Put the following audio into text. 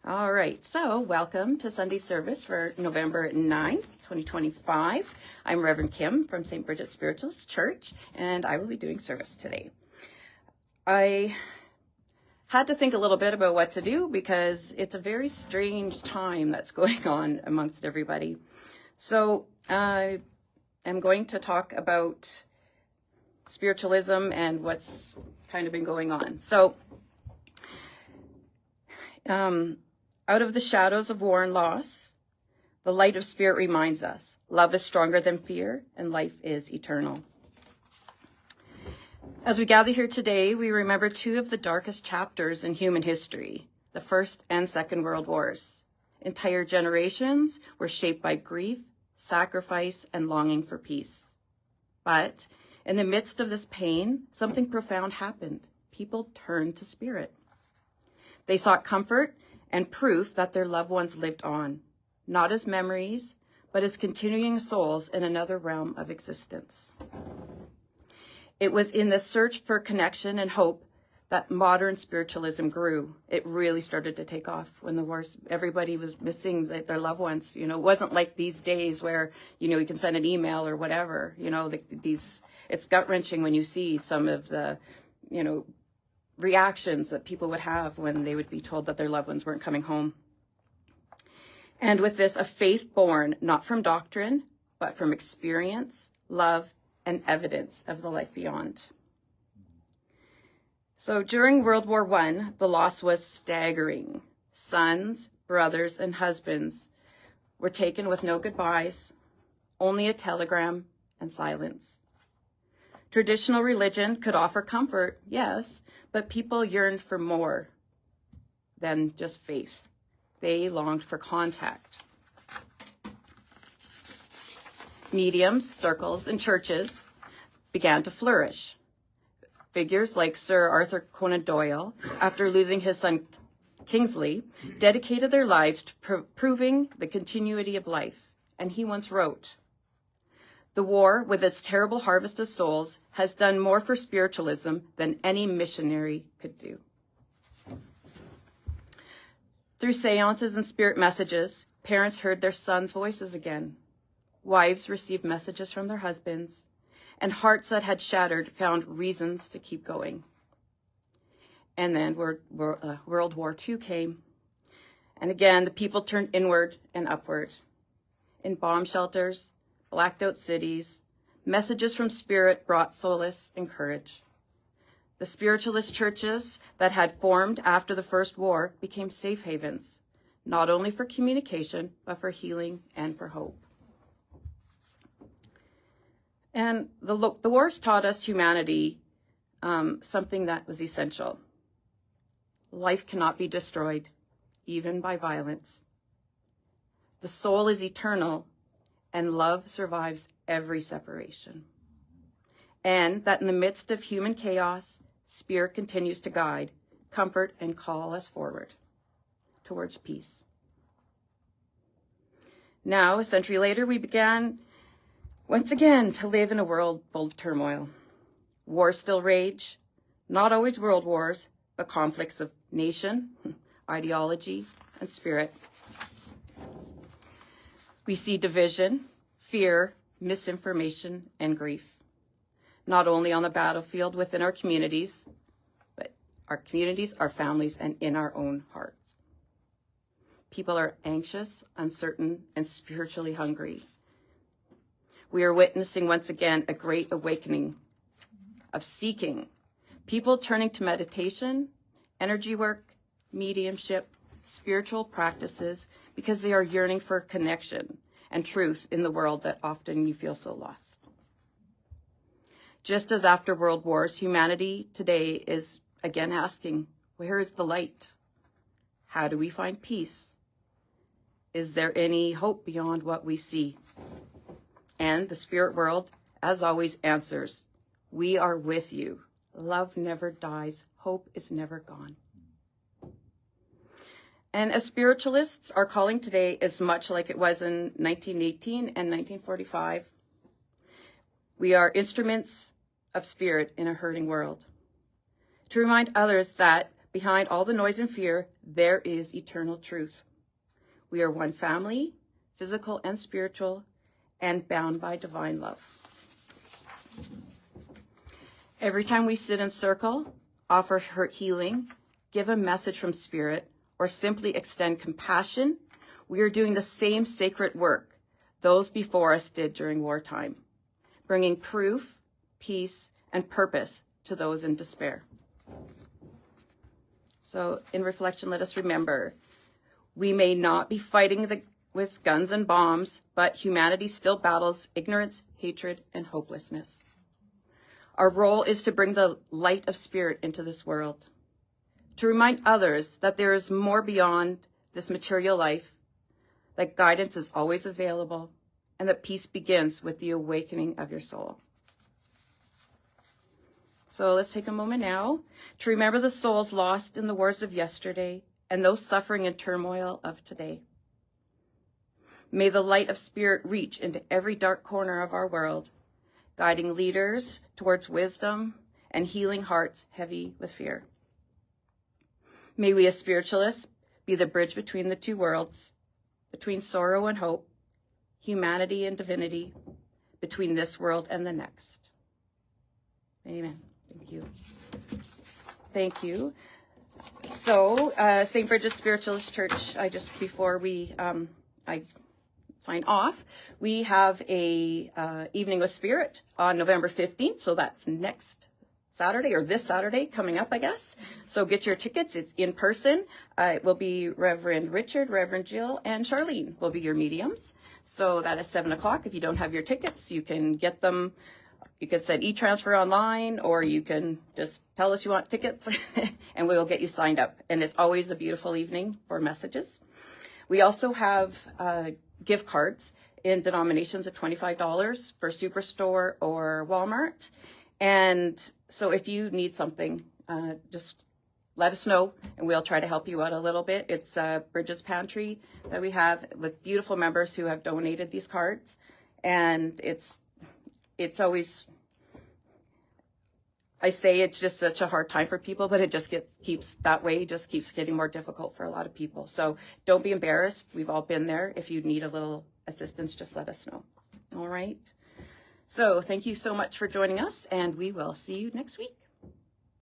All right, so welcome to Sunday service for November 9th, 2025. I'm Rev Kim from St. Bridget's Spiritualist Church, and I will be doing service today. I had to think a little bit about what to do because it's a very strange time that's going on amongst everybody. So I am going to talk about spiritualism and what's kind of been going on. So, out of the shadows of war and loss, the light of spirit reminds us, love is stronger than fear and life is eternal. As we gather here today, we remember two of the darkest chapters in human history, the First and Second World Wars. Entire generations were shaped by grief, sacrifice, and longing for peace. But in the midst of this pain, something profound happened. People turned to spirit. They sought comfort and proof that their loved ones lived on, not as memories, but as continuing souls in another realm of existence. It was in the search for connection and hope that modern spiritualism grew. It really started to take off when the wars, everybody was missing their loved ones. You know, it wasn't like these days where, you can send an email or whatever, it's gut-wrenching when you see some of the, reactions that people would have when they would be told that their loved ones weren't coming home. And with this, a faith born not from doctrine, but from experience, love, and evidence of the life beyond. So during World War I, the loss was staggering. Sons, brothers, and husbands were taken with no goodbyes, only a telegram and silence. Traditional religion could offer comfort, yes, but people yearned for more than just faith. They longed for contact. Mediums, circles, and churches began to flourish. Figures like Sir Arthur Conan Doyle, after losing his son Kingsley, dedicated their lives to proving the continuity of life. And he once wrote, "The war, with its terrible harvest of souls, has done more for spiritualism than any missionary could do." Through seances and spirit messages, parents heard their sons' voices again. Wives received messages from their husbands, and hearts that had shattered found reasons to keep going. And then World War II came. And again, the people turned inward and upward. In bomb shelters, blacked out cities, messages from spirit brought solace and courage. The spiritualist churches that had formed after the First War became safe havens, not only for communication, but for healing and for hope. And the wars taught us humanity something that was essential. Life cannot be destroyed, even by violence. The soul is eternal, and love survives every separation. And that in the midst of human chaos, spirit continues to guide, comfort, and call us forward towards peace. Now, a century later, we began once again to live in a world full of turmoil. Wars still rage, not always world wars, but conflicts of nation, ideology, and spirit. We see division, fear, misinformation, and grief, not only on the battlefield within our communities, but our communities, our families, and in our own hearts. People are anxious, uncertain, and spiritually hungry. We are witnessing once again a great awakening of seeking, people turning to meditation, energy work, mediumship, spiritual practices, because they are yearning for connection and truth in the world that often you feel so lost. Just as after world wars, humanity today is again asking, where is the light? How do we find peace? Is there any hope beyond what we see? And the spirit world, as always, answers, we are with you. Love never dies. Hope is never gone. And as spiritualists, our calling today is much like it was in 1918 and 1945. We are instruments of spirit in a hurting world. To remind others that behind all the noise and fear, there is eternal truth. We are one family, physical and spiritual, and bound by divine love. Every time we sit in circle, offer healing, give a message from Spirit, or simply extend compassion, we are doing the same sacred work those before us did during wartime, bringing proof, peace, and purpose to those in despair. So in reflection, let us remember, we may not be fighting with guns and bombs, but humanity still battles ignorance, hatred, and hopelessness. Our role is to bring the light of Spirit into this world, to remind others that there is more beyond this material life, that guidance is always available, and that peace begins with the awakening of your soul. So let's take a moment now to remember the souls lost in the wars of yesterday and those suffering in turmoil of today. May the light of Spirit reach into every dark corner of our world, guiding leaders towards wisdom and healing hearts heavy with fear. May we as spiritualists be the bridge between the two worlds, between sorrow and hope, humanity and divinity, between this world and the next. Amen. Thank you. Thank you. So, St. Bridget's Spiritualist Church, before we, I sign off, we have a Evening with Spirit on November 15th. So that's next Saturday, or this Saturday coming up, I guess. So get your tickets. It's in person. It will be Reverend Richard, Reverend Jill, and Charlene will be your mediums. So that is 7 o'clock. If you don't have your tickets, you can get them. You can send e-transfer online, or you can just tell us you want tickets and we will get you signed up. And it's always a beautiful evening for messages. We also have gift cards in denominations of $25 for Superstore or Walmart. And so if you need something, just let us know and we'll try to help you out a little bit. It's Bridges Pantry that we have with beautiful members who have donated these cards. And it's always, I say it's just such a hard time for people, but it just keeps getting more difficult for a lot of people. So don't be embarrassed. We've all been there. If you need a little assistance, just let us know. All right. So thank you so much for joining us, and we will see you next week.